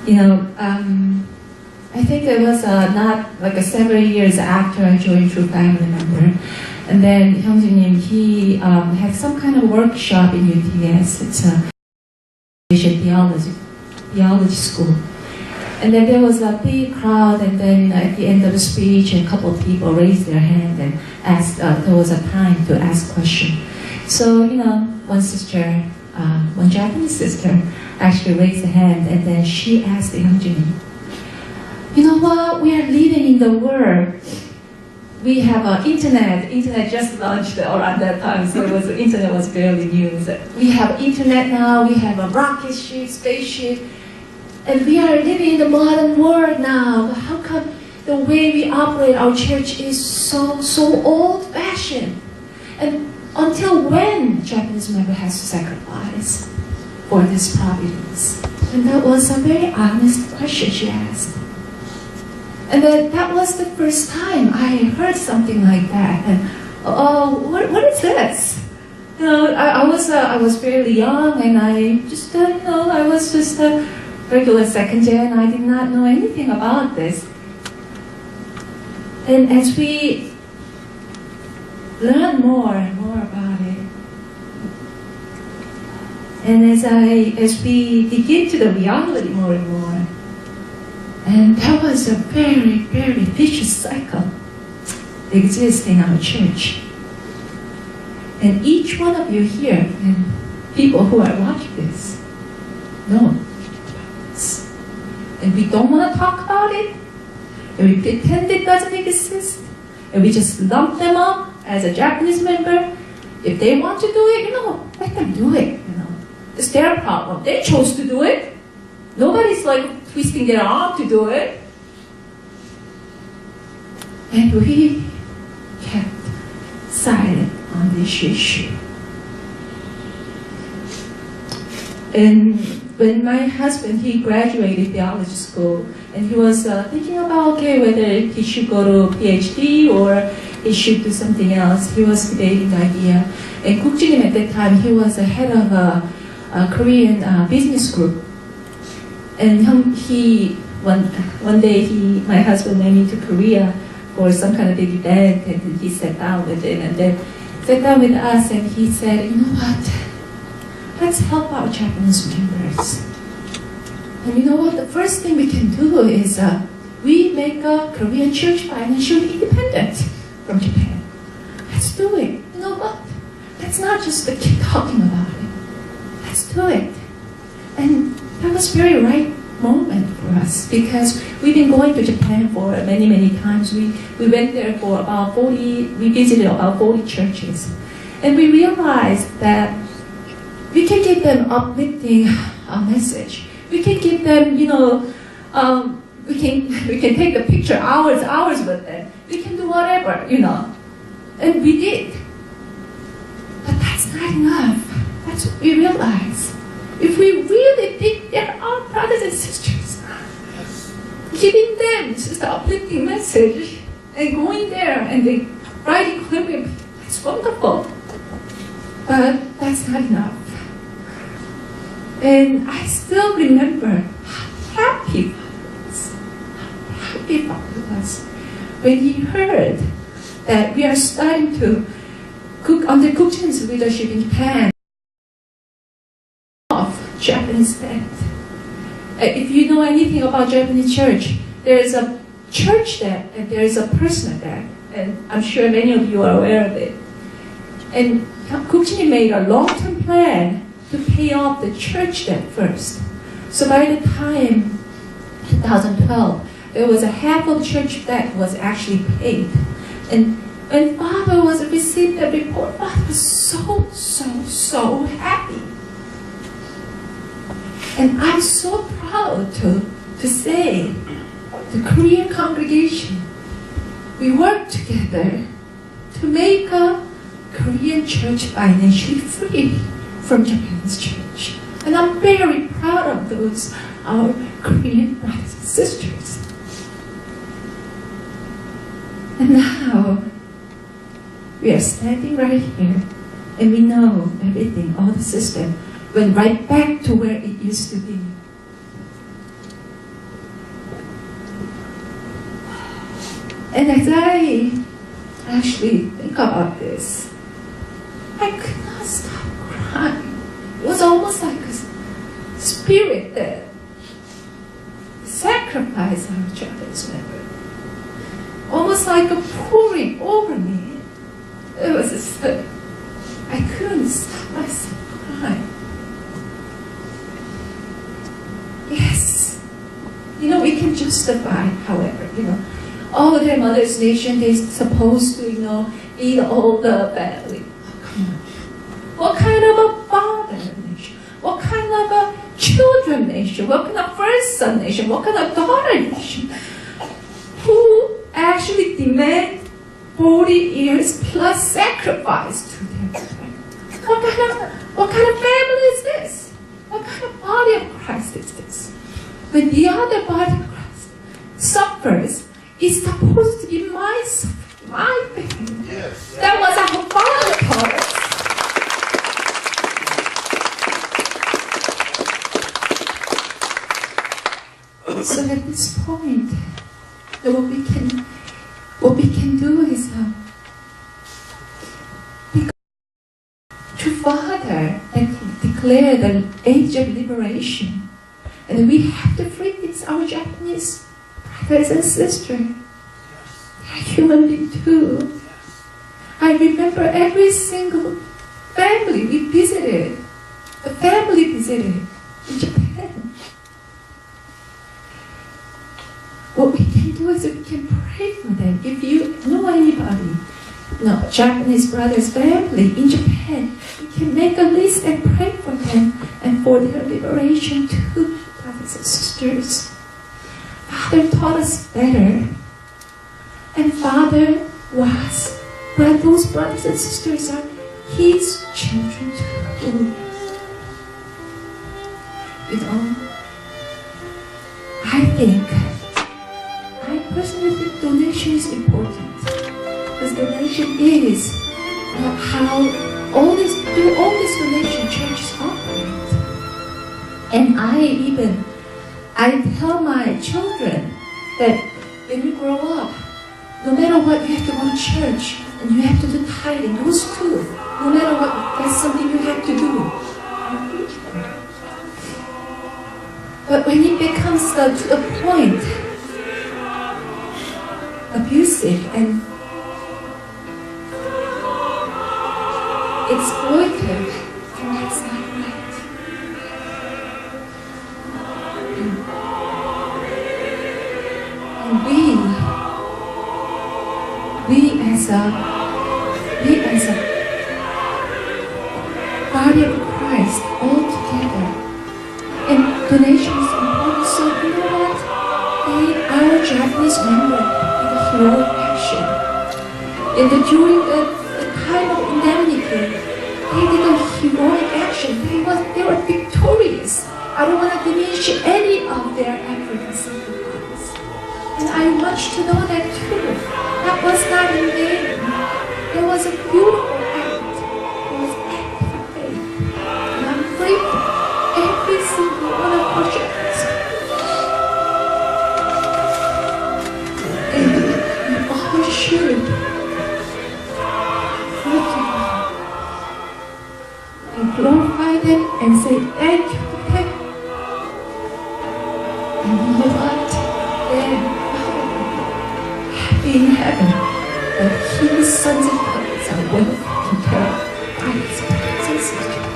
I think it was not like several years after I joined True Family Member. And then 형제님, he had some kind of workshop in UTS. It's a theology school. And then there was a big crowd, and then at the end of the speech, a couple of people raised their hand and asked, there was a time to ask questions. So, one sister, one Japanese sister, actually raised her hand, and then she asked the 형제님, you know what, we are living in the world. We have internet. Internet just launched around that time, so internet was barely new. So we have internet now, we have a rocket ship, spaceship, and we are living in the modern world now. How come the way we operate our church is so old-fashioned? And until when Japanese member has to sacrifice for this providence? And that was a very honest question she asked. And then that was the first time I heard something like that. And what is this? I was fairly young, and I just I was just a regular second gen. I did not know anything about this. And as we learn more and more about it, and as we dig into the reality more and more, and that was a very, very vicious cycle that exists in our church. And each one of you here, and people who are watching this, know about this. And we don't want to talk about it, and we pretend it doesn't exist, and we just lump them up as a Japanese member. If they want to do it, let them do it. It's their problem. They chose to do it. Nobody's twisting their arm to do it. And we kept silent on this issue. And when my husband, he graduated theology school, and he was thinking about, whether he should go to PhD or he should do something else. He was debating the idea. And 국진님 at that time, he was the head of a Korean business group. And one day my husband went into Korea for some kind of big event, and he sat down with him, and then sat down with us, and he said, you know what, let's help our Japanese members. And you know what, the first thing we can do is we make a Korean church financially independent from Japan. Let's do it. You know what, let's not just keep talking about it. Let's do it. And that was very right moment for us, because we've been going to Japan for many, many times. We went there for about 40, we visited about 40 churches. And we realized that we can give them uplifting message. We can give them, we can take the picture hours with them. We can do whatever, And we did. But that's not enough. That's what we realized. If we really think they're our brothers and sisters, giving them just the uplifting message and going there and they writing clipping, it's wonderful. But that's not enough. And I still remember how happy Father was when he heard that we are starting to cook under Kukchin's leadership in Japan. Japanese faith. If you know anything about Japanese church, there is a church debt and there is a personal debt, and I'm sure many of you are aware of it. And Kukchin made a long-term plan to pay off the church debt first. So by the time 2012, there was a half of church debt was actually paid. And when Father received that report, Father was so happy. And I'm so proud to say, the Korean congregation, we work together to make a Korean church financially free from Japan's church. And I'm very proud of those, our Korean brothers and sisters. And now, we are standing right here, and we know everything, all the system, went right back to where it used to be. And as I actually think about this, I could not stop crying. It was almost like a spirit that sacrificed our Japanese member. Almost like a pouring over me. It was just like, I couldn't stop myself crying. Yes. We can justify, however, oh, their mother's nation, they're supposed to, eat all the family. Oh, come on. What kind of a father nation? What kind of a children nation? What kind of first son nation? What kind of daughter nation? Who actually demand 40 years plus sacrifice to their family? What kind of family is this? What kind of body of Christ is this? When the other body of Christ suffers, it's supposed to be my suffering, my pain. Yes. That was our Father taught us. So at this point, what we can do is to Father and declare the age of liberation. And we have to free our Japanese brothers and sisters. They are human beings too. I remember every single family we visited, in Japan. What we can do is we can pray for them. If you know anybody, Japanese brothers' family in Japan, you can make a list and pray for them and for their liberation too. Brothers and sisters, Father taught us better, and Father was, but those brothers and sisters are His children too. I personally think donation is important, because donation is how all this donation churches operate. And I tell my children that when you grow up, no matter what, you have to go to church and you have to do tithing. Those two, no matter what, that's something you have to do. But when it becomes to the point abusive and exploitive, then that's not right. And we as a body of Christ all together, and donation is important. So you know what? Our Japanese member did a heroic action. During the time of indemnity, they did a heroic action. They were victorious. I don't want to diminish any of their efforts and sacrifice. And I want you to know that too. That was not in vain. It was a beautiful act. It was act of faith. And I'm grateful. Every single one of our Japanese. And we all should and glorify them and say thank you to them. And you know what? Then happy in heaven that His sons and daughters are well taken care of by His brothers and sisters.